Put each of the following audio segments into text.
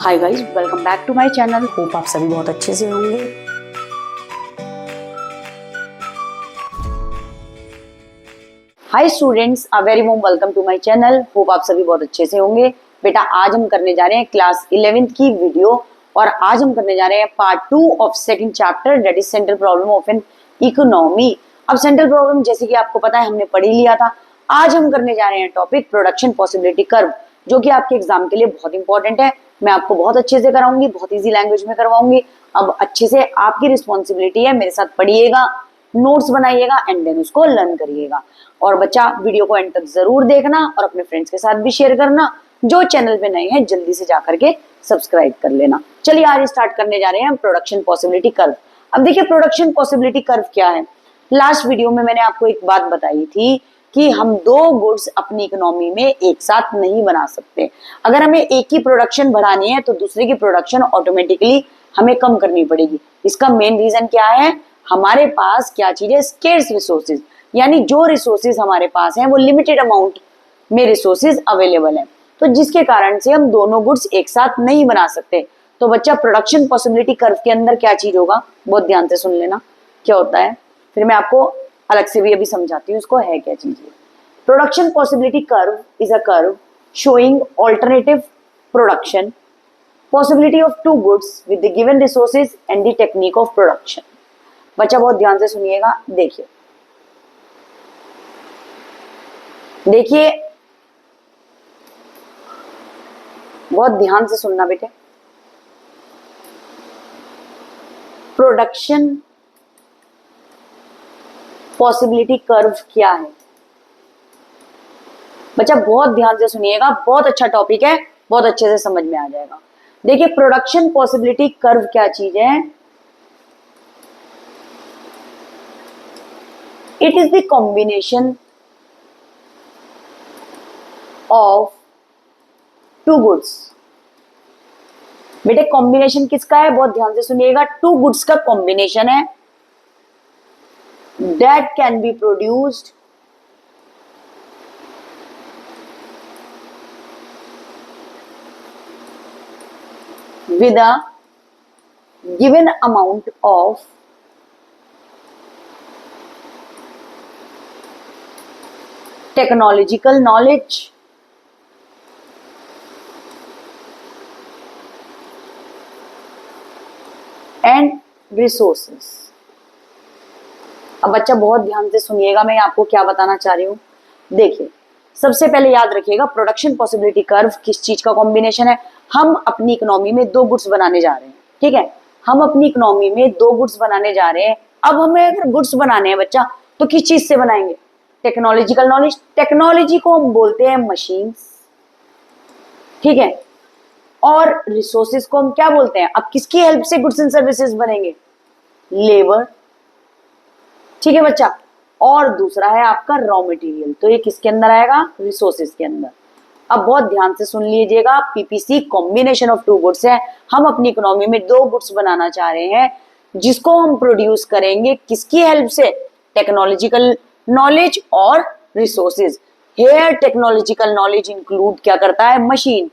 Hi guys, welcome back to my channel. Hope आप सभी बहुत अच्छे से होंगे। Hi students, a very warm welcome to my channel. Hope आप सभी बहुत अच्छे से होंगे। बेटा, आज हम करने जा रहे हैं क्लास 11th की वीडियो और आज हम करने जा रहे हैं part 2 of second chapter, that is central problem of an economy. अब सेंट्रल प्रॉब्लम जैसे कि आपको पता है हमने पढ़ ही लिया था। आज हम करने जा रहे हैं टॉपिक प्रोडक्शन पॉसिबिलिटी कर्व, जो कि आपके एग्जाम के लिए बहुत इंपॉर्टेंट है। मैं आपको बहुत अच्छे से कराऊंगी, बहुत इजी लैंग्वेज में करवाऊंगी। अब अच्छे से आपकी रिस्पॉन्सिबिलिटी है, मेरे साथ पढ़िएगा, नोट्स बनाइएगा एंड देन उसको लर्न करिएगा। और बच्चा, वीडियो को एंड तक जरूर देखना और अपने फ्रेंड्स के साथ भी शेयर करना। जो चैनल पे नए हैं जल्दी से जाकर के सब्सक्राइब कर लेना। चलिए आज स्टार्ट करने जा रहे हैं हम प्रोडक्शन पॉसिबिलिटी कर्व। अब देखिए, प्रोडक्शन पॉसिबिलिटी कर्व क्या है। लास्ट वीडियो में मैंने आपको एक बात बताई थी कि हम दो गुड्स अपनी इकोनॉमी में एक साथ नहीं बना सकते। अगर हमें एक की प्रोडक्शन बढ़ानी है तो दूसरे की प्रोडक्शन ऑटोमेटिकली हमें कम करनी पड़ेगी। इसका मेन रीजन क्या है? हमारे पास क्या चीज है? स्केर्स रिसोर्सेज, यानी जो रिसोर्सेज हमारे पास हैं वो लिमिटेड अमाउंट में रिसोर्सेज अवेलेबल है, तो जिसके कारण से हम दोनों गुड्स एक साथ नहीं बना सकते। तो बच्चा, प्रोडक्शन पॉसिबिलिटी कर्व के अंदर क्या चीज होगा, बहुत ध्यान से सुन लेना क्या होता है, फिर मैं आपको अलग से भी अभी समझाती हूँ उसको है क्या चीज है। Production possibility curve is a curve showing alternative production possibility of two goods with the given resources and the technique of production. बच्चा बहुत ध्यान से सुनिएगा। देखिए देखिए बहुत ध्यान से सुनना बेटे। प्रोडक्शन पॉसिबिलिटी कर्व क्या है? बच्चा बहुत ध्यान से सुनिएगा, बहुत अच्छा टॉपिक है, बहुत अच्छे से समझ में आ जाएगा। देखिए, प्रोडक्शन पॉसिबिलिटी कर्व क्या चीज है? It is the combination of two goods. बेटे, कॉम्बिनेशन किसका है? बहुत ध्यान से सुनिएगा। टू गुड्स का कॉम्बिनेशन है that can be produced with a given amount of technological knowledge and resources। अब बच्चा बहुत ध्यान से सुनिएगा, मैं आपको क्या बताना चाह रही हूँ। देखिए, सबसे पहले याद रखिएगा, प्रोडक्शन पॉसिबिलिटी कर्व किस चीज का कॉम्बिनेशन है? हम अपनी इकोनॉमी में दो गुड्स बनाने जा रहे हैं, ठीक है? हम अपनी इकोनॉमी में दो गुड्स बनाने जा रहे हैं। अब हमें अगर गुड्स बनाने हैं बच्चा, तो किस चीज से बनाएंगे? Technological knowledge. टेक्नोलॉजी को हम बोलते हैं मशीन्स, ठीक है? और रिसोर्सेज को हम क्या बोलते हैं? अब किसकी हेल्प से गुड्स एंड सर्विसेज बनेंगे? लेबर, ठीक है बच्चा। और दूसरा है आपका रॉ मटेरियल, तो ये किसके अंदर आएगा? रिसोर्सेज के अंदर। अब बहुत ध्यान से सुन लीजिएगा, PPC combination of two goods है। हम अपनी इकोनॉमी में दो गुड्स बनाना चाह रहे हैं जिसको हम प्रोड्यूस करेंगे किसकी हेल्प से? टेक्नोलॉजिकल नॉलेज और resources. Here technological knowledge include क्या करता है? मशीन।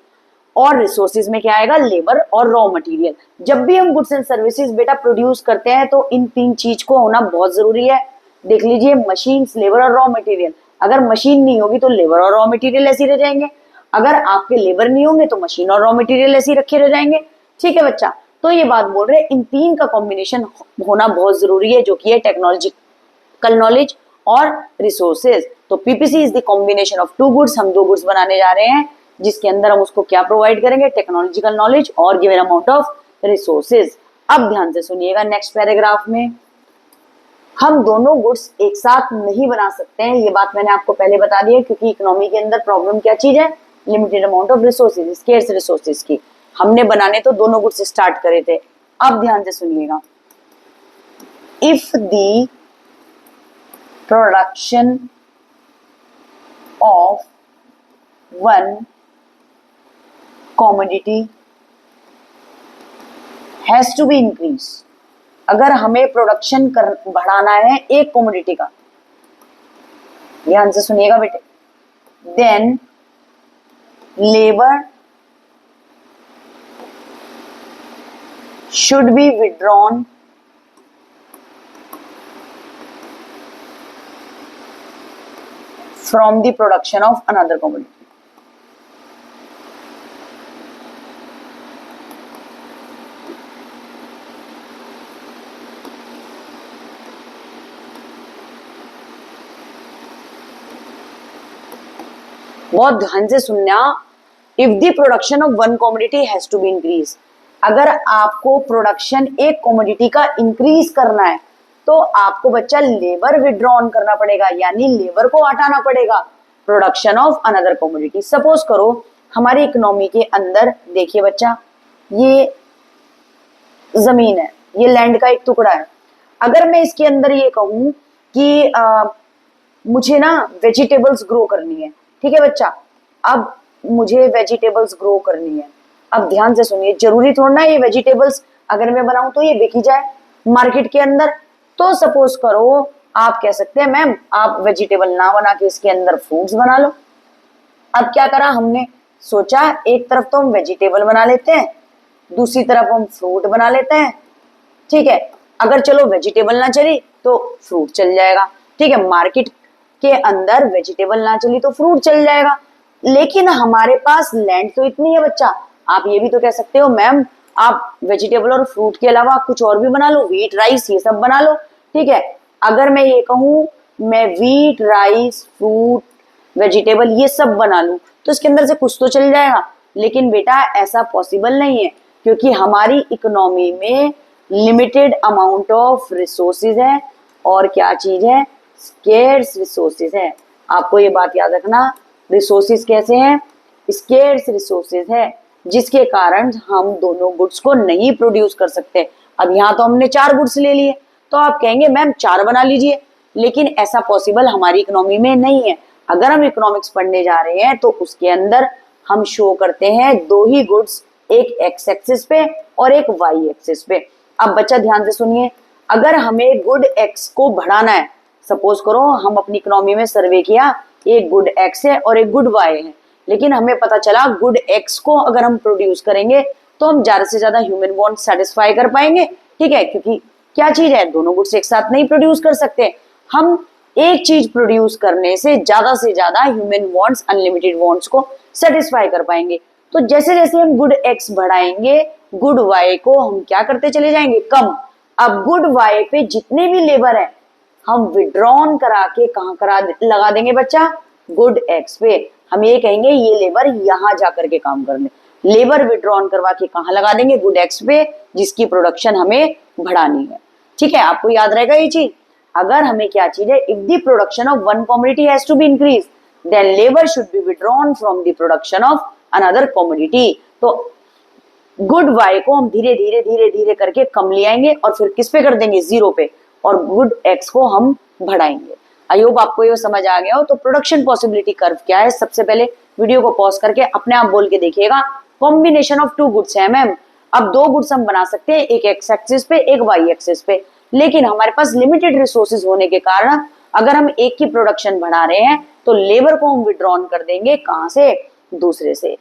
और रिसोर्सेज में क्या आएगा? लेबर और रॉ मटेरियल। जब भी हम गुड्स एंड सर्विसेज बेटा प्रोड्यूस करते हैं तो इन तीन चीज को होना बहुत जरूरी है। देख लीजिए, मशीन्स, लेबर और रॉ मटेरियल। अगर मशीन नहीं होगी तो लेबर और रॉ मटेरियल ऐसे रह जाएंगे। अगर आपके लेबर नहीं होंगे तो मशीन और रॉ मटेरियल ऐसे रखे रह जाएंगे, ठीक है बच्चा? तो ये बात बोल रहे हैं, इन तीन का कॉम्बिनेशन होना बहुत जरूरी है, जो कि है टेक्नोलॉजिकल नॉलेज और रिसोर्सेज। तो PPC is the combination of two goods. हम दो गुड्स बनाने जा रहे हैं जिसके अंदर हम उसको क्या प्रोवाइड करेंगे? टेक्नोलॉजिकल नॉलेज और गिवन अमाउंट ऑफ रिसोर्सेज। अब ध्यान से सुनिएगा, नेक्स्ट पैराग्राफ में हम दोनों गुड्स एक साथ नहीं बना सकते हैं। ये बात मैंने आपको पहले बता दी है, क्योंकि इकोनॉमी के अंदर प्रॉब्लम क्या चीज है? Limited amount of resources, scarce resources की। हमने बनाने तो दोनों गुड्स स्टार्ट करे थे। अब ध्यान से सुनिएगा, if the production of one commodity has to be increased। अगर हमें प्रोडक्शन बढ़ाना है एक कमोडिटी का, ध्यान से सुनिएगा बेटे, then labour should be withdrawn from the production of another commodity. बहुत ध्यान से सुनना। If the production of one commodity has to be increase, अगर आपको प्रोडक्शन एक कॉमोडिटी का इंक्रीज करना है तो आपको बच्चा लेबर विड्रॉन करना पड़ेगा, यानी लेबर को हटाना पड़ेगा production of another commodity. Suppose करो हमारी इकोनॉमी के अंदर देखिए बच्चा, ये जमीन है, ये लैंड का एक टुकड़ा है। अगर मैं इसके अंदर ये कहूं कि मुझे ना वेजिटेबल्स ग्रो करनी है, ठीक है बच्चा, अब मुझे वेजिटेबल्स ग्रो करनी है। अब ध्यान से सुनिए, जरूरी थोड़ा ना ये वेजिटेबल्स अगर मैं बनाऊं तो ये बिकी जाए मार्केट के अंदर। तो सपोज करो आप कह सकते हैं मैम आप वेजिटेबल ना बना के इसके अंदर फ्रूट्स बना लो। अब क्या करा हमने, सोचा एक तरफ तो हम वेजिटेबल बना लेते हैं, दूसरी तरफ हम फ्रूट बना लेते हैं, ठीक है। अगर चलो वेजिटेबल ना चली तो फ्रूट चल जाएगा, ठीक है। मार्केट के अंदर वेजिटेबल ना चली तो फ्रूट चल जाएगा, लेकिन हमारे पास लैंड तो इतनी है बच्चा। आप ये भी तो कह सकते हो मैम आप वेजिटेबल और फ्रूट के अलावा कुछ और भी बना लो, व्हीट राइस ये सब बना लो, ठीक है। अगर मैं ये कहूं मैं व्हीट राइस फ्रूट वेजिटेबल ये सब बना लूं तो इसके अंदर से कुछ तो चल जाएगा, लेकिन बेटा ऐसा पॉसिबल नहीं है, क्योंकि हमारी इकोनॉमी में लिमिटेड अमाउंट ऑफ रिसोर्सेज है और क्या चीज है, स्केर्स रिसोर्सेज है। आपको ये बात याद रखना, रिसोर्सेज कैसे हैं, स्केर्स रिसोर्सेज है, जिसके कारण हम दोनों गुड्स को नहीं प्रोड्यूस कर सकते। अब यहाँ तो हमने 4 गुड्स ले लिए, तो आप कहेंगे मैम 4 बना लीजिए, लेकिन ऐसा पॉसिबल हमारी इकोनॉमी में नहीं है। अगर हम इकोनॉमिक्स पढ़ने जा रहे हैं तो उसके अंदर हम शो करते हैं 2 ही गुड्स, एक एक्स एक्सिस पे और एक वाई एक्सिस पे। अब बच्चा ध्यान से सुनिए, अगर हमें गुड एक्स को बढ़ाना है, सपोज करो हम अपनी इकोनॉमी में सर्वे किया, एक गुड एक्स है और एक गुड वाई है, लेकिन हमें पता चला गुड एक्स को अगर हम प्रोड्यूस करेंगे तो हम ज्यादा से ज्यादा ह्यूमन वांट सेटिस्फाई कर पाएंगे, ठीक है, क्योंकि क्या चीज है, दोनों गुड्स एक साथ नहीं प्रोड्यूस कर सकते। हम एक चीज प्रोड्यूस करने से ज्यादा ह्यूमन वांट्स अनलिमिटेड वांट्स को सेटिस्फाई कर पाएंगे। तो जैसे जैसे हम गुड एक्स बढ़ाएंगे गुड वाई को हम क्या करते चले जाएंगे, कम। अब गुड वाई पे जितने भी लेबर है हम विड्रॉन करा के कहाँ करा लगा देंगे बच्चा, गुड एक्स पे। हम ये कहेंगे ये लेबर यहाँ जाकर के काम करने, लेबर विड्रॉन करवा के कहाँ लगा देंगे, गुड एक्स पे, जिसकी प्रोडक्शन हमें बढ़ानी है, ठीक है। आपको याद रहेगा ये चीज। अगर हमें क्या चीज है, if the production of one commodity has to be increase then labour should be withdrawn from the production of another commodity. तो गुड वाई को हम धीरे धीरे करके कम ले आएंगे और फिर किस पे कर देंगे, 0 पे, और गुड एक्स को हम बढ़ाएंगे। आई होप आपको ये समझ आ गया हो। तो प्रोडक्शन पॉसिबिलिटी कर्व क्या है, सबसे पहले वीडियो को पॉज करके अपने आप बोल के देखिएगा। कॉम्बिनेशन ऑफ 2 गुड्स है मैम, अब 2 गुड्स हम बना सकते हैं, एक एक्स एक्सिस पे एक वाई एक्सिस पे, लेकिन हमारे पास लिमिटेड रिसोर्सेज होने के कारण अगर हम एक की प्रोडक्शन बढ़ा रहे हैं तो लेबर को हम विड्रॉन कर देंगे, कहां से, दूसरे से।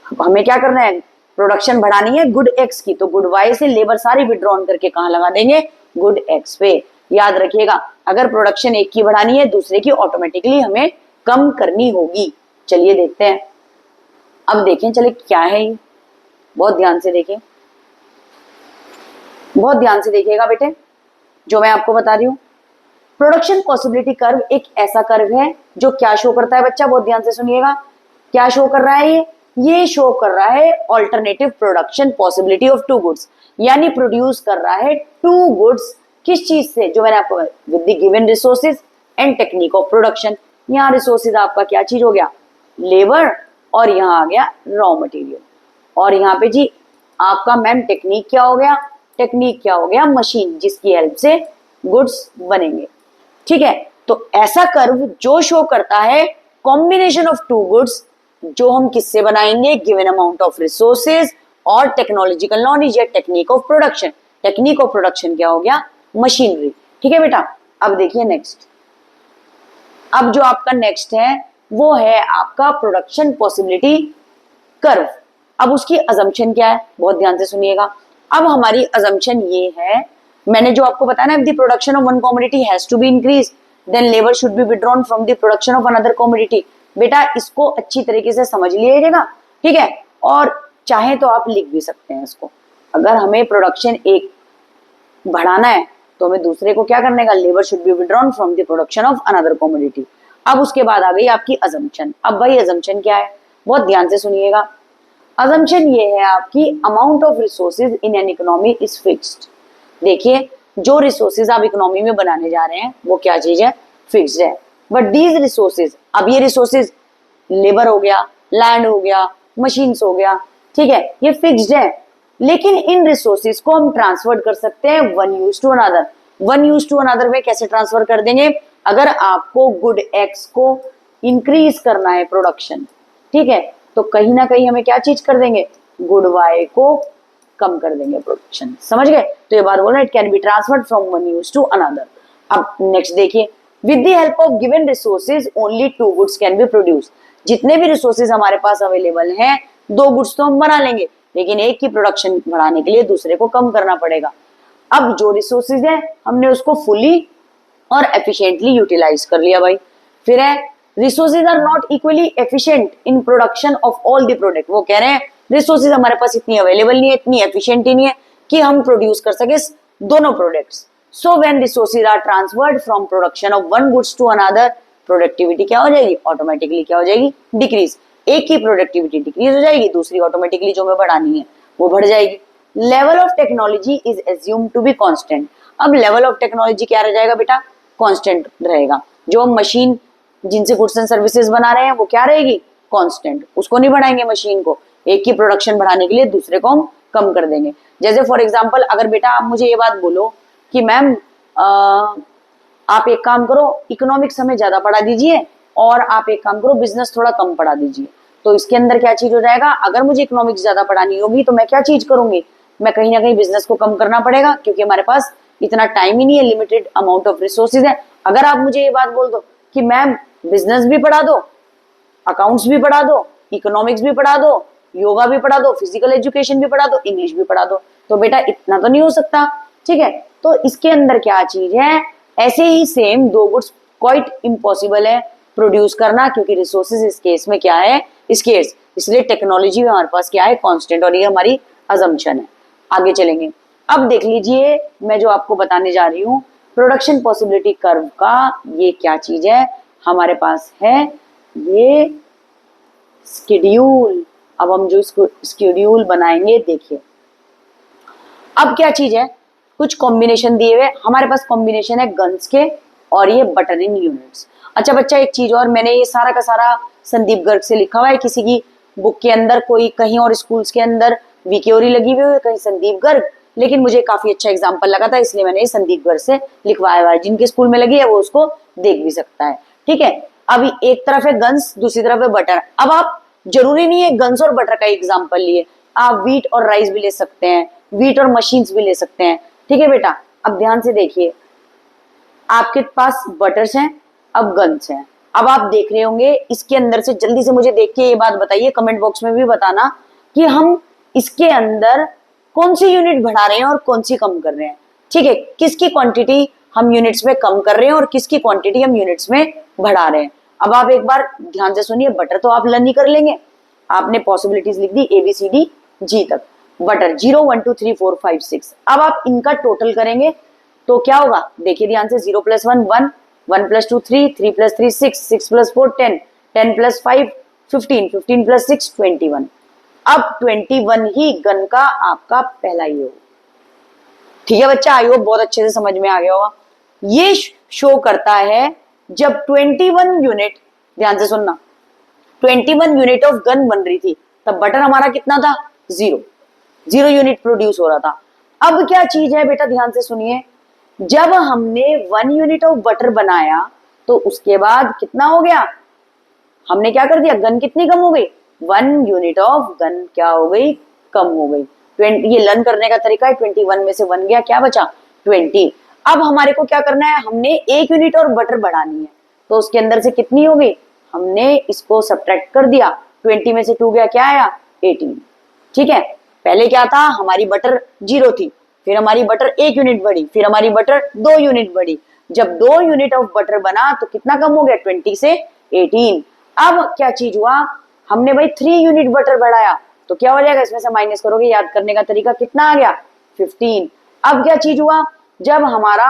हमें क्या करना है, प्रोडक्शन बढ़ानी है गुड एक्स की, तो गुड वाई से लेबर सारी विड्रॉन करके कहां लगा देंगे, गुड एक्स पे। याद रखिएगा, अगर प्रोडक्शन एक की बढ़ानी है दूसरे की ऑटोमेटिकली हमें कम करनी होगी। चलिए देखते हैं, अब देखें चले क्या है ये, बहुत ध्यान से देखें, बहुत ध्यान से देखिएगा बेटे जो मैं आपको बता रही हूँ। प्रोडक्शन पॉसिबिलिटी कर्व एक ऐसा कर्व है जो क्या शो करता है बच्चा, बहुत ध्यान से सुनिएगा। क्या शो कर रहा है ये शो कर रहा है alternative production possibility of 2 goods, यानी प्रोड्यूस कर रहा है 2 गुड्स किस चीज से, जो मैंने आपको with the given resources and technique of production. यहाँ रिसोर्सेज आपका क्या चीज हो गया, लेबर, और यहाँ आ गया रॉ मटेरियल, और यहाँ पे जी आपका मैम टेक्निक क्या हो गया, टेक्निक क्या हो गया, मशीन, जिसकी हेल्प से गुड्स बनेंगे, ठीक है। तो ऐसा कर्व जो शो करता है कॉम्बिनेशन ऑफ 2 गुड्स, जो हम किससे बनाएंगे, गिवन अमाउंट ऑफ रिसोर्सेज और टेक्नोलॉजिकल नॉलेज या technique of production. Technique of production क्या हो गया, मशीनरी, ठीक है बेटा। अब देखिए नेक्स्ट, अब जो आपका नेक्स्ट है वो है आपका प्रोडक्शन पॉसिबिलिटी कर्व। अब उसकी अजम्पशन क्या है, बहुत ध्यान से सुनिएगा। अब हमारी अजम्पशन ये है, मैंने जो आपको बताया ना, if the production of one commodity has to be increase then labour should be withdrawn from the production of another commodity. बेटा इसको अच्छी तरीके से समझ लीजिएगा, ठीक है, और चाहे तो आप लिख भी सकते हैं इसको। अगर हमें प्रोडक्शन एक बढ़ाना है तो हमें दूसरे को क्या करने का, labour should be withdrawn from the production of another commodity. अब उसके बाद आ गई आपकी अजम्पशन। अब भाई अजम्पशन क्या है, बहुत ध्यान से सुनिएगा। अजम्पशन ये है आपकी, amount of resources in an economy is fixed. देखिए जो रिसोर्सेज आप इकोनॉमी में बनाने जा रहे हैं वो क्या चीज है, फिक्स्ड है। बट दीज रिसोर्सेज, अब ये रिसोर्सेज लेबर हो गया, लैंड हो गया, मशीन्स हो गया, ठीक है, ये फिक्स्ड है। लेकिन इन रिसोर्सेज को हम ट्रांसफर कर सकते हैं one use to another. One use to another में कैसे ट्रांसफर कर देंगे, अगर आपको गुड एक्स को इंक्रीज करना है प्रोडक्शन, ठीक है, तो कहीं ना कहीं हमें क्या चीज कर देंगे, गुड वाई को कम कर देंगे प्रोडक्शन। समझ गए, तो ये बात बोल रहे हैं, it can be transferred from one use to another. अब नेक्स्ट देखिए, with the help of given resources only two goods can be produce. जितने भी रिसोर्सेज हमारे पास अवेलेबल हैं, दो गुड्स तो हम बना लेंगे, लेकिन एक की प्रोडक्शन बढ़ाने के लिए दूसरे को कम करना पड़ेगा। अब जो रिसोर्सेज है हमने उसको फुली और एफिशिएंटली यूटिलाइज कर लिया भाई। फिर है, resources are not equally efficient in production of all the product. वो कह रहे हैं रिसोर्सेज हमारे पास इतनी अवेलेबल नहीं है, इतनी एफिशिएंट ही नहीं है कि हम प्रोड्यूस कर सके दोनों products. So when resources are transferred from production of one goods to another, productivity क्या हो जाएगी, ऑटोमेटिकली क्या हो जाएगी, डिक्रीज। एक की प्रोडक्टिविटी डिक्रीज हो जाएगी, दूसरी ऑटोमेटिकली जो हमें बढ़ानी है वो बढ़ जाएगी। Level of technology is assumed to be constant. अब लेवल ऑफ टेक्नोलॉजी क्या रह जाएगा बेटा, कांस्टेंट रहेगा। जो हम मशीन जिनसे गुड्स एंड सर्विसेज बना रहे हैं वो क्या रहेगी, कांस्टेंट, उसको नहीं बढ़ाएंगे मशीन को। एक की प्रोडक्शन बढ़ाने के लिए दूसरे को हम कम कर देंगे। जैसे फॉर एग्जांपल, अगर बेटा आप मुझे ये बात बोलो कि मैम आप एक काम करो, इकोनॉमिक्स हमें ज्यादा पढ़ा दीजिए और आप एक काम करो, बिजनेस थोड़ा कम पढ़ा दीजिए, तो इसके अंदर क्या चीज हो जाएगा, अगर मुझे इकोनॉमिक्स ज्यादा पढ़ानी होगी तो मैं क्या चीज करूंगी, मैं कहीं ना कहीं बिजनेस को कम करना पड़ेगा, क्योंकि हमारे पास इतना टाइम ही नहीं है, लिमिटेड अमाउंट ऑफ रिसोर्सेज है। अगर आप मुझे ये बात बोल दो कि मैम बिजनेस भी पढ़ा दो, अकाउंट्स भी पढ़ा दो, इकोनॉमिक्स भी पढ़ा दो, योगा भी पढ़ा दो, फिजिकल एजुकेशन भी पढ़ा दो, इंग्लिश भी पढ़ा दो, तो बेटा इतना तो नहीं हो सकता, ठीक है। तो इसके अंदर क्या चीज है, ऐसे ही सेम दो गुड्स क्वाइट इम्पॉसिबल है प्रोड्यूस करना, क्योंकि रिसोर्सेज इस केस में क्या है, स्केर्स, इसलिए टेक्नोलॉजी में हमारे पास क्या है, कांस्टेंट, और ये हमारी अजम्पशन है। आगे चलेंगे, अब देख लीजिए मैं जो आपको बताने जा रही हूँ प्रोडक्शन पॉसिबिलिटी कर्व का, ये क्या चीज है हमारे पास है, ये स्केड्यूल। अब हम जो इसको स्केड्यूल बनाएंगे, देखिए अब क्या चीज है, कुछ कॉम्बिनेशन दिए हुए हमारे पास, कॉम्बिनेशन है गन्स के और ये बटरिंग यूनिट्स। अच्छा बच्चा एक चीज और, मैंने ये सारा का सारा संदीप गर्ग से लिखा हुआ है, किसी की बुक के अंदर, कोई कहीं और स्कूल्स के अंदर विक्योरी लगी हुई है, कहीं संदीप गर्ग, लेकिन मुझे काफी अच्छा एग्जाम्पल लगा था इसलिए मैंने संदीप गर्ग से लिखवाया हुआ है। जिनके स्कूल में लगी है वो उसको देख भी सकता है, ठीक है। अभी एक तरफ है गन्स, दूसरी तरफ है बटर। अब आप जरूरी नहीं है गन्स और बटर का एग्जाम्पल लिए, आप व्हीट और राइस भी ले सकते हैं, व्हीट और मशीन्स भी ले सकते हैं, ठीक है बेटा। अब ध्यान से देखिए, आपके पास बटर्स हैं, अब गन्स हैं। अब आप देख रहे होंगे इसके अंदर से, जल्दी से मुझे देख के ये बात बताइए, कमेंट बॉक्स में भी बताना कि हम इसके अंदर कौन सी यूनिट बढ़ा रहे हैं और कौन सी कम कर रहे हैं, ठीक है। किसकी क्वांटिटी हम यूनिट्स में कम कर रहे हैं और किसकी क्वांटिटी हम यूनिट्स में बढ़ा रहे हैं। अब आप एक बार ध्यान से सुनिए, बटर तो आप लर्न ही कर लेंगे, आपने पॉसिबिलिटीज लिख दी ABCD G तक, बटर 0 1 2 3 4 5 6। अब आप इनका टोटल करेंगे तो क्या होगा, देखिए ध्यान से, 0 + 1 1, 1 + 2 3, 3 + 3 6, 6 + 4 10, 10 + 5 15, 15 + 6 21। अब 21 ही गन का आपका पहला ही होगा, ठीक है बच्चा। आई होप बहुत अच्छे से समझ में आ गया होगा। ये शो करता है जब 21 यूनिट, ध्यान से सुनना, 21 यूनिट ऑफ गन बन रही थी, तब बटर हमारा कितना था, 0 यूनिट प्रोड्यूस हो रहा था। अब क्या चीज है बेटा, ध्यान से सुनिए, जब हमने 1 यूनिट ऑफ बटर बनाया तो उसके बाद कितना हो गया, हमने क्या कर दिया, गन कितनी कम हो गई, 1 यूनिट ऑफ गन क्या हो गई, कम हो गई। 20, ये लर्न करने का तरीका है, 21 में से 1 गया, क्या बचा, 20। अब हमारे को क्या करना है, हमने 1 यूनिट और बटर बढ़ानी है, तो उसके अंदर से कितनी हो गई, हमने इसको सब्ट्रैक्ट कर दिया, 20 में से 2 गया, क्या आया, 18, ठीक है। पहले क्या था, हमारी बटर 0 थी, फिर हमारी बटर 1 यूनिट बढ़ी, फिर हमारी बटर 2 यूनिट बढ़ी। जब 2 यूनिट ऑफ बटर बना तो कितना कम हो गया, 20 से 18। अब क्या चीज हुआ, हमने भाई 3 यूनिट बटर बढ़ाया, तो क्या हो जाएगा, इसमें से माइनस करोगे, याद करने का तरीका कितना आ गया, 15। अब क्या चीज हुआ, जब हमारा,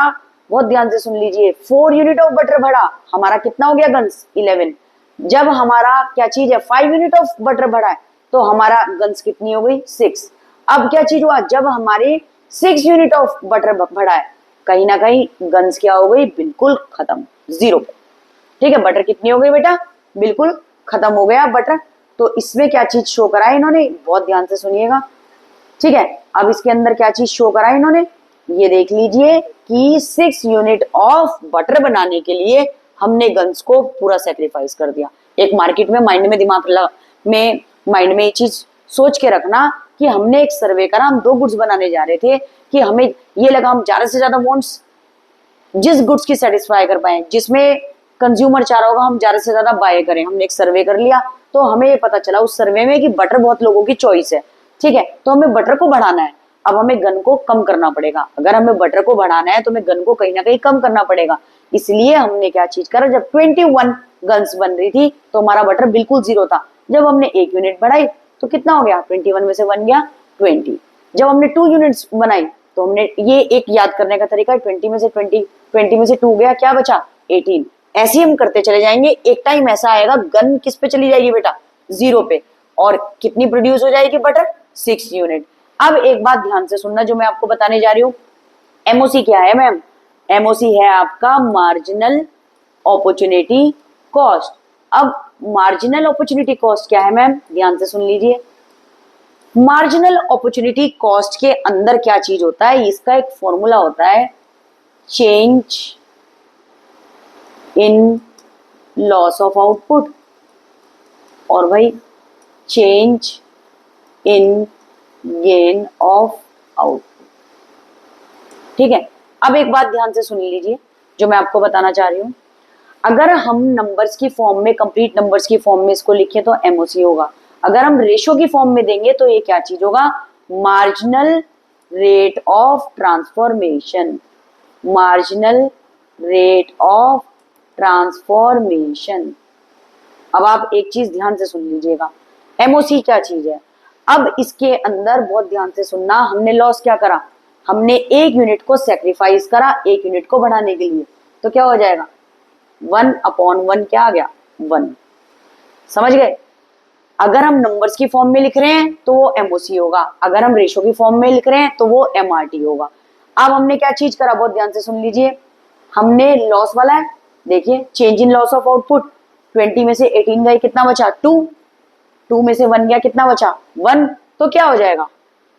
बहुत ध्यान से सुन लीजिए, 4 यूनिट ऑफ बटर बढ़ा, हमारा कितना हो गया गन्स, 11। जब हमारा क्या चीज है, 5 यूनिट ऑफ बटर बढ़ा है, तो हमारा गन्स कितनी हो गई, 6। अब क्या चीज हुआ, जब हमारे 6 यूनिट ऑफ बटर बढ़ा है, कहीं ना कहीं गन्स क्या हो गई, बिल्कुल खत्म, 0 पे। ठीक है, बटर कितनी हो गई बेटा, बिल्कुल खत्म हो गया बटर। तो इसमें क्या चीज शो करा है इन्होंने, बहुत ध्यान से सुनिएगा। ठीक है, अब इसके अंदर क्या चीज शो करा है इन्होंने, ये देख लीजिए कि 6 यूनिट ऑफ बटर बनाने के लिए हमने गन्स को पूरा सेक्रीफाइस कर दिया। एक मार्केट में माइंड में माइंड में ये चीज सोच के रखना कि हमने एक सर्वे करा, हम 2 गुड्स बनाने जा रहे थे, कि हमें ये लगा हम ज्यादा से ज्यादा वांट्स जिस गुड्स की सेटिस्फाई कर पाए, जिसमें कंज्यूमर चाह रहा होगा हम ज्यादा से ज्यादा बाय करें। हमने एक सर्वे कर लिया, तो हमें ये पता चला उस सर्वे में कि बटर बहुत लोगों की चॉइस है। ठीक है, तो हमें बटर को बढ़ाना है, अब हमें गन को कम करना पड़ेगा। अगर हमें बटर को बढ़ाना है तो हमें गन को कहीं ना कहीं कम करना पड़ेगा। इसलिए हमने क्या चीज करा, जब 21 गन्स बन रही थी तो हमारा बटर बिल्कुल 0 था। जब हमने 1 यूनिट बढ़ाई तो कितना हो गया, 21 में से बन गया 20। जब हमने 2 यूनिट्स बनाई तो हमने, ये एक याद करने का तरीका है, 20 में से 2 गया, क्या बचा, 18। ऐसे हम करते चले जाएंगे, एक टाइम ऐसा आएगा गन किस पे चली जाएगी बेटा, 0 पे, और कितनी प्रोड्यूस हो जाएगी बटर, 6 यूनिट। अब एक बात ध्यान से सुनना जो मैं आपको बताने जा रही हूँ, एमओसी क्या है मैम, एमओसी है आपका मार्जिनल अपॉर्चुनिटी कॉस्ट। अब मार्जिनल अपॉर्चुनिटी कॉस्ट क्या है मैम, ध्यान से सुन लीजिए। मार्जिनल अपॉर्चुनिटी कॉस्ट के अंदर क्या चीज होता है, इसका एक फॉर्मूला होता है, change in loss of output, और भाई change in gain of output. ठीक है, अब एक बात ध्यान से सुन लीजिए जो मैं आपको बताना चाह रही हूं। अगर हम नंबर्स की फॉर्म में, कंप्लीट नंबर्स की फॉर्म में इसको लिखें तो एमओसी होगा। अगर हम रेशो की फॉर्म में देंगे तो ये क्या चीज होगा, marginal rate of transformation, marginal rate of transformation. अब आप एक चीज ध्यान से सुन लीजिएगा, एमओसी क्या चीज है। अब इसके अंदर बहुत ध्यान से सुनना, हमने लॉस क्या करा, हमने 1 यूनिट को सेक्रीफाइस करा 1 यूनिट को बढ़ाने के लिए, तो क्या हो जाएगा, 1/1 क्या आ गया, 1। समझ गए। अगर हम नंबर्स की फॉर्म में लिख रहे हैं तो वो एमओसी होगा, अगर हम रेशो की फॉर्म में लिख रहे हैं तो वो एमआरटी होगा। अब हमने क्या चीज करा, बहुत ध्यान से सुन लीजिए, हमने लॉस वाला है, देखिए change in loss of output, 20 में से 18 गए, कितना बचा, 2 में से 1 गया, कितना बचा, 1, तो क्या हो जाएगा,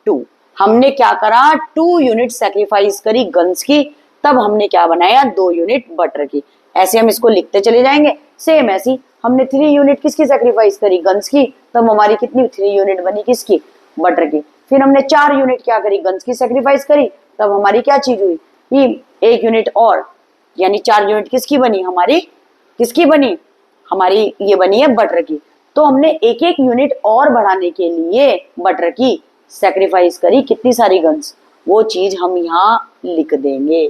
2। हमने क्या करा, 2 यूनिट सेक्रीफाइस करी गन्स की, तब हमने क्या बनाया, 2 यूनिट बटर की। ऐसे हम इसको लिखते चले जाएंगे। सेम ऐसी हमने 3 यूनिट किसकी सेक्रीफाइस करी, गन्स की, तब हमारी कितनी, 3 यूनिट बनी किसकी, बटर की। फिर हमने 4 यूनिट क्या करी, गन्स की सेक्रीफाइस करी, तब हमारी क्या चीज हुई, ये 1 यूनिट और, यानी 4 यूनिट किसकी बनी, हमारी किसकी बनी, हमारी ये बनी है बटर की। तो हमने एक एक यूनिट और बढ़ाने के लिए बटर की सेक्रीफाइस करी कितनी सारी गन्स, वो चीज हम यहाँ लिख देंगे।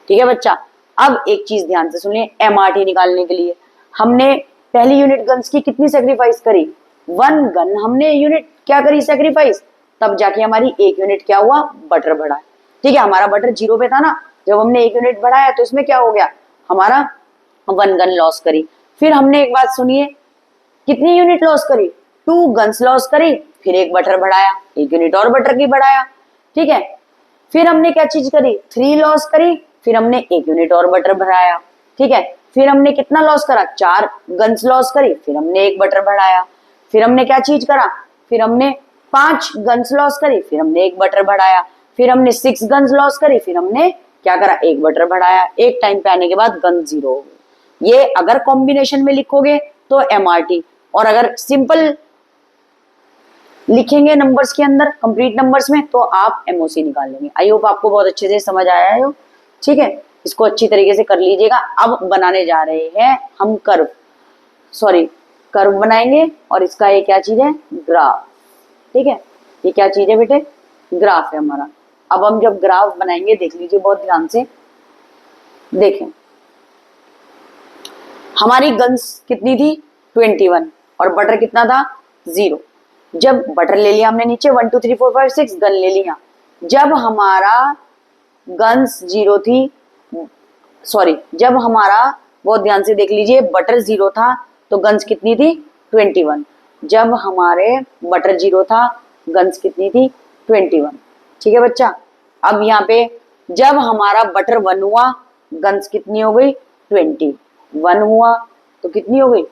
ठीक है बच्चा। अब एक चीज ध्यान से सुनिए, एमआरटी निकालने के लिए हमने पहली यूनिट गन्स की कितनी सेक्रीफाइस करी, 1 गन हमने यूनिट क्या करी सेक्रीफाइस, तब जाके हमारी 1 यूनिट क्या हुआ, बटर बढ़ा। ठीक है, हमारा बटर 0 पे था ना, जब हमने 1 यूनिट बढ़ाया तो इसमें क्या हो गया, हमारा 1 गन लॉस करी। फिर हमने एक बात सुनिए, कितनी यूनिट लॉस करी, 2 गन्स लॉस करी, फिर 1 बटर बढ़ाया, 1 यूनिट और बटर की बढ़ाया। ठीक है, फिर हमने क्या चीज करी, 3 लॉस करी, फिर हमने 1 यूनिट और बटर बढ़ाया। ठीक है, फिर हमने कितना लॉस करा, 4 गन्स लॉस करी, फिर हमने 1 बटर बढ़ाया। फिर हमने क्या चीज करा, फिर हमने 5 गन्स लॉस करी, फिर हमने 1 बटर बढ़ाया। फिर हमने 6 गन्स लॉस करी, फिर हमने क्या करा, 1 बटर बढ़ाया। एक टाइम पे आने के बाद गन 0 हो गई। ये अगर कॉम्बिनेशन में लिखोगे तो एमआरटी, और अगर सिंपल लिखेंगे नंबर्स के अंदर, कंप्लीट नंबर्स में, तो आप एमओसी निकाल लेंगे। आई होप आपको बहुत अच्छे से समझ आया है। ठीक है, इसको अच्छी तरीके से कर लीजिएगा। अब बनाने जा रहे हैं हम कर्व बनाएंगे, और इसका ये क्या चीज है, ग्राफ। ठीक है, ये क्या चीज है बेटे? ग्राफ है हमारा। अब हम जब ग्राफ बनाएंगे देख लीजिए बहुत ध्यान से, देखें हमारी गन्स कितनी थी 21 और बटर कितना था 0। जब बटर ले लिया हमने नीचे 1 2 3 4 5 6 गन ले लिया। जब हमारा गन्स 0 थी, सॉरी जब हमारा, बहुत ध्यान से देख लीजिए, बटर 0 था तो गन्स कितनी थी 21। जब हमारे बटर 0 था गन्स कितनी थी 21। ठीक है बच्चा। अब यहाँ पे जब हमारा बटर 1 हुआ गन्स कितनी हो गई 20। 1 हुआ तो कितनी हो गई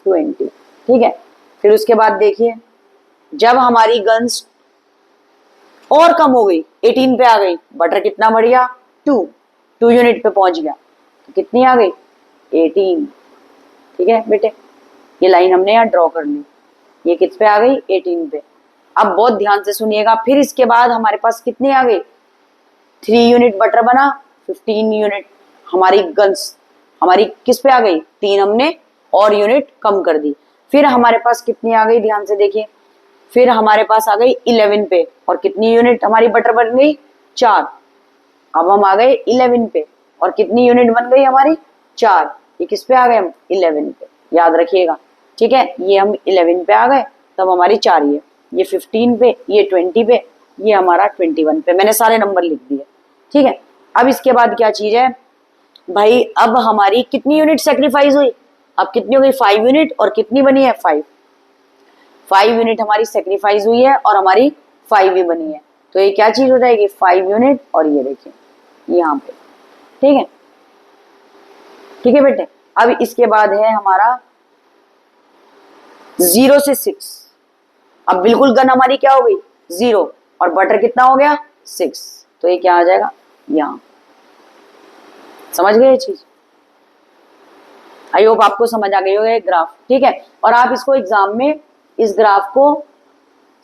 20। ठीक है। फिर उसके बाद देखिए जब हमारी गन्स और कम हो गई 18 पे आ गई, बटर कितना बढ़ गया 2 यूनिट पे पहुंच गया तो कितनी आ गई 18। ठीक है बेटे, ये लाइन हमने यहाँ ड्रॉ कर ली, ये किस पे आ गई 18 पे। अब बहुत ध्यान से सुनिएगा, फिर इसके बाद हमारे पास कितनी आ गई 3 यूनिट बटर बना, 15 यूनिट हमारी गन्स हमारी किस पे आ गई 3, हमने और यूनिट कम कर दी। फिर हमारे पास कितनी आ गई ध्यान से देखिए, फिर हमारे पास आ गई 11 पे और कितनी यूनिट हमारी बटर बन गई 4। अब हम आ गए 11 पे और कितनी यूनिट बन गई हमारी 4। ये किस पे आ गए हम 11 पे, याद रखिएगा। ठीक है, ये हम 11 पे आ गए तब हमारी 4 ये 15 पे, ये 20 पे, ये हमारा 21 पे। मैंने सारे नंबर लिख दिए। ठीक है। अब इसके बाद क्या चीज है भाई, अब हमारी कितनी यूनिट सेक्रीफाइस हुई, अब कितनी हो गई 5 यूनिट और कितनी बनी है 5 यूनिट हमारी सेक्रीफाइस हुई है और हमारी 5 ही बनी है। तो ये क्या चीज हो जाएगी 5 यूनिट और ये देखिए यहाँ पे। ठीक है, ठीक है बेटे। अब इसके बाद है हमारा 0 से 6। अब बिल्कुल गन हमारी क्या हो गई 0 और बटर कितना हो गया 6, तो ये क्या आ जाएगा यहाँ। समझ गए ये चीज? आई होप आपको समझ आ गई होगा ग्राफ। ठीक है, और आप इसको एग्जाम में इस ग्राफ को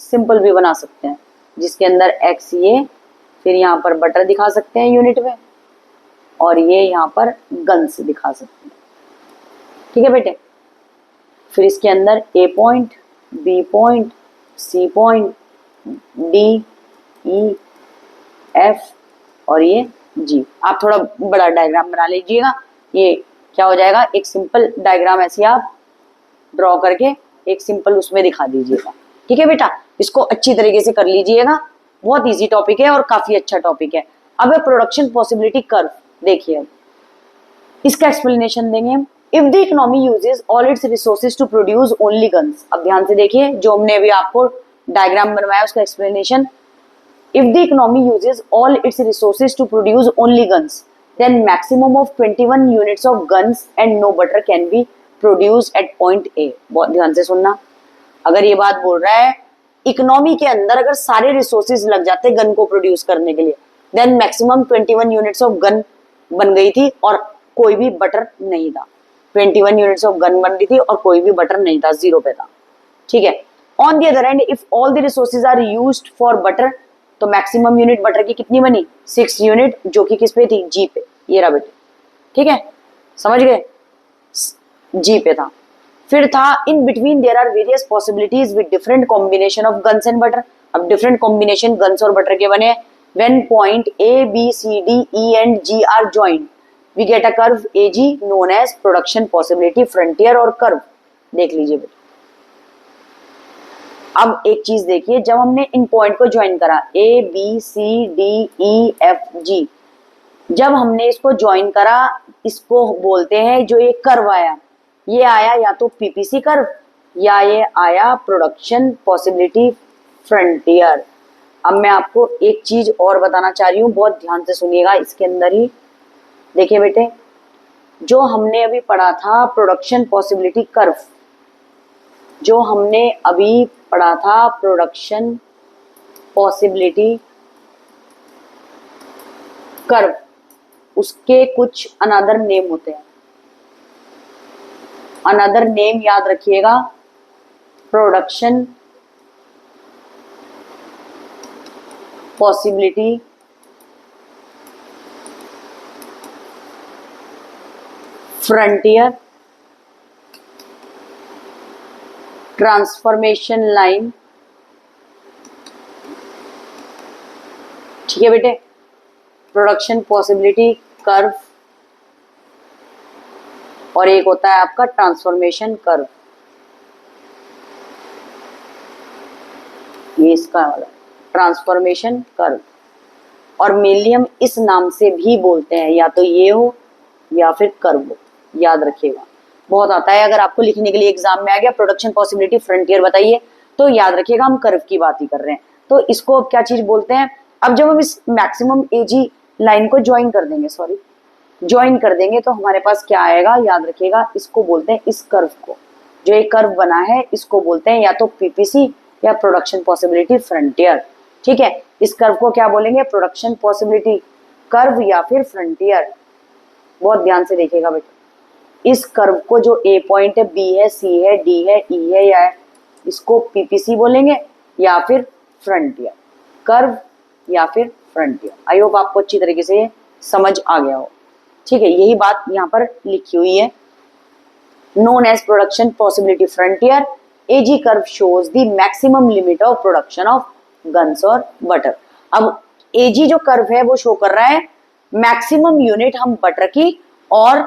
सिंपल भी बना सकते हैं, जिसके अंदर एक्स ये, फिर यहाँ पर बटर दिखा सकते हैं यूनिट में और ये यहाँ पर गन्स दिखा सकते हैं। ठीक है बेटे। फिर इसके अंदर A point, B point, C point, D, E, F और ये जी। आप थोड़ा बड़ा डायग्राम बना लीजिएगा, ये क्या हो जाएगा एक सिंपल डायग्राम ऐसे आप ड्रॉ करके एक सिंपल उसमें दिखा दीजिएगा। ठीक है बेटा, इसको अच्छी तरीके से कर लीजिएगा, बहुत इजी टॉपिक है और काफी अच्छा टॉपिक है। अब प्रोडक्शन पॉसिबिलिटी कर्व देखिए, अब इसका एक्सप्लेनेशन देंगे हम। If the economy uses all its resources to produce only guns, अब ध्यान से देखिए जो हमने अभी आपको डायग्राम बनवाया उसका explanation. If the economy uses all its resources to produce only guns then maximum of 21 units of guns and no butter can be produced at point A। बहुत ध्यान से सुनना, अगर ये बात बोल रहा है इकोनॉमी के अंदर अगर सारे रिसोर्सेज लग जाते गन को प्रोड्यूस करने के लिए, then maximum 21 units of gun बन गई थी और कोई भी बटर नहीं था। 21 यूनिट्स ऑफ गन बन रही थी और कोई भी बटर नहीं था, 0 पे था। ठीक है। On the other end if all the resources are used for butter, तो मैक्सिमम यूनिट बटर की कितनी बनी 6 यूनिट, जो कि किस पे थी जी पे, ये रहा बेटे। ठीक है, समझ गए, जी पे था। फिर था in between there are various possibilities with different combination of guns and butter. अब डिफरेंट कॉम्बिनेशन गन्स और बटर के बने। When point A B C D E and G are joined we get a curve A G known as production possibility frontier और curve. देख लीजिए बेटे, अब एक चीज देखिए, जब हमने इन पॉइंट को ज्वाइन करा A B C D E F G, जब हमने इसको ज्वाइन करा इसको बोलते हैं जो ये कर्व आया, ये आया या तो पीपीसी कर्व या ये आया प्रोडक्शन पॉसिबिलिटी फ्रंटियर। अब मैं आपको एक चीज और बताना चाह रही हूँ, बहुत ध्यान से सुनिएगा। इसके अंदर ही देखिए बेटे, जो हमने अभी पढ़ा था प्रोडक्शन पॉसिबिलिटी कर्व, जो हमने अभी पढ़ा था प्रोडक्शन पॉसिबिलिटी कर्व, उसके कुछ अनदर नेम होते हैं। अनदर नेम याद रखिएगा, production possibility frontier, transformation line ठीक है बेटे, प्रोडक्शन पॉसिबिलिटी कर्व और एक होता है आपका ट्रांसफॉर्मेशन कर्व। ये इसका वाला ट्रांसफॉर्मेशन कर्व, और मेनली हम इस नाम से भी बोलते हैं, या तो ये हो या फिर कर्व हो, याद रखिएगा। बहुत आता है, अगर आपको लिखने के लिए एग्जाम में आ गया प्रोडक्शन पॉसिबिलिटी फ्रंटियर बताइए, तो याद रखिएगा हम कर्व की बात ही कर रहे हैं। तो इसको अब क्या चीज बोलते हैं, अब जब हम इस मैक्सिमम एजी लाइन को ज्वाइन कर देंगे, ज्वाइन कर देंगे, तो हमारे पास क्या आएगा, याद रखिएगा, इसको बोलते हैं, इस कर्व को, जो एक कर्व बना है इसको बोलते हैं या तो पीपीसी या प्रोडक्शन पॉसिबिलिटी फ्रंटियर। ठीक है, इस कर्व को क्या बोलेंगे, प्रोडक्शन पॉसिबिलिटी कर्व या फिर फ्रंटियर। बहुत ध्यान से देखिएगा बेटा, इस कर्व को जो ए पॉइंट है, बी है, सी है, डी है, ई है, या है, इसको पीपीसी बोलेंगे या फिर फ्रंटियर कर्व या फिर फ्रंटियर। आई होप आपको अच्छी तरीके से समझ आ गया हो। ठीक है, यही बात यहाँ पर लिखी हुई है, known as production possibility frontier, AG curve shows the maximum limit of production of guns और बटर। अब एजी जो कर्व है वो शो कर रहा है मैक्सिमम यूनिट हम बटर की और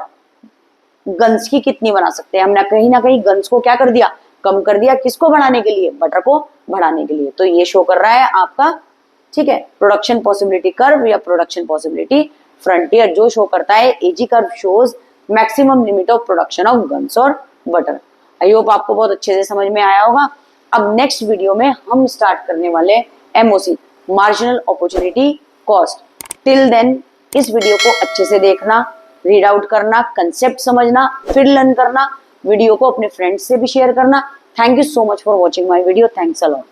गन्स की कितनी बना सकते हैं। हमने कहीं ना कहीं गन्स को क्या कर दिया, कम कर दिया, किसको बढ़ाने के लिए, बटर को बढ़ाने के लिए। तो ये शो कर रहा है आपका, ठीक है, प्रोडक्शन पॉसिबिलिटी कर्व या प्रोडक्शन पॉसिबिलिटी फ्रंटियर, जो शो करता है AG curve shows maximum limit of production of guns और बटर। आई होप आपको बहुत अच्छे से समझ में आया होगा। अब नेक्स्ट वीडियो में हम स्टार्ट करने वाले MOC, marginal opportunity cost. Till then इस वीडियो को अच्छे से देखना, रीड आउट करना, कंसेप्ट समझना, फिर लर्न करना, वीडियो को अपने फ्रेंड्स से भी शेयर करना। Thank you so much for watching my video, thanks a lot.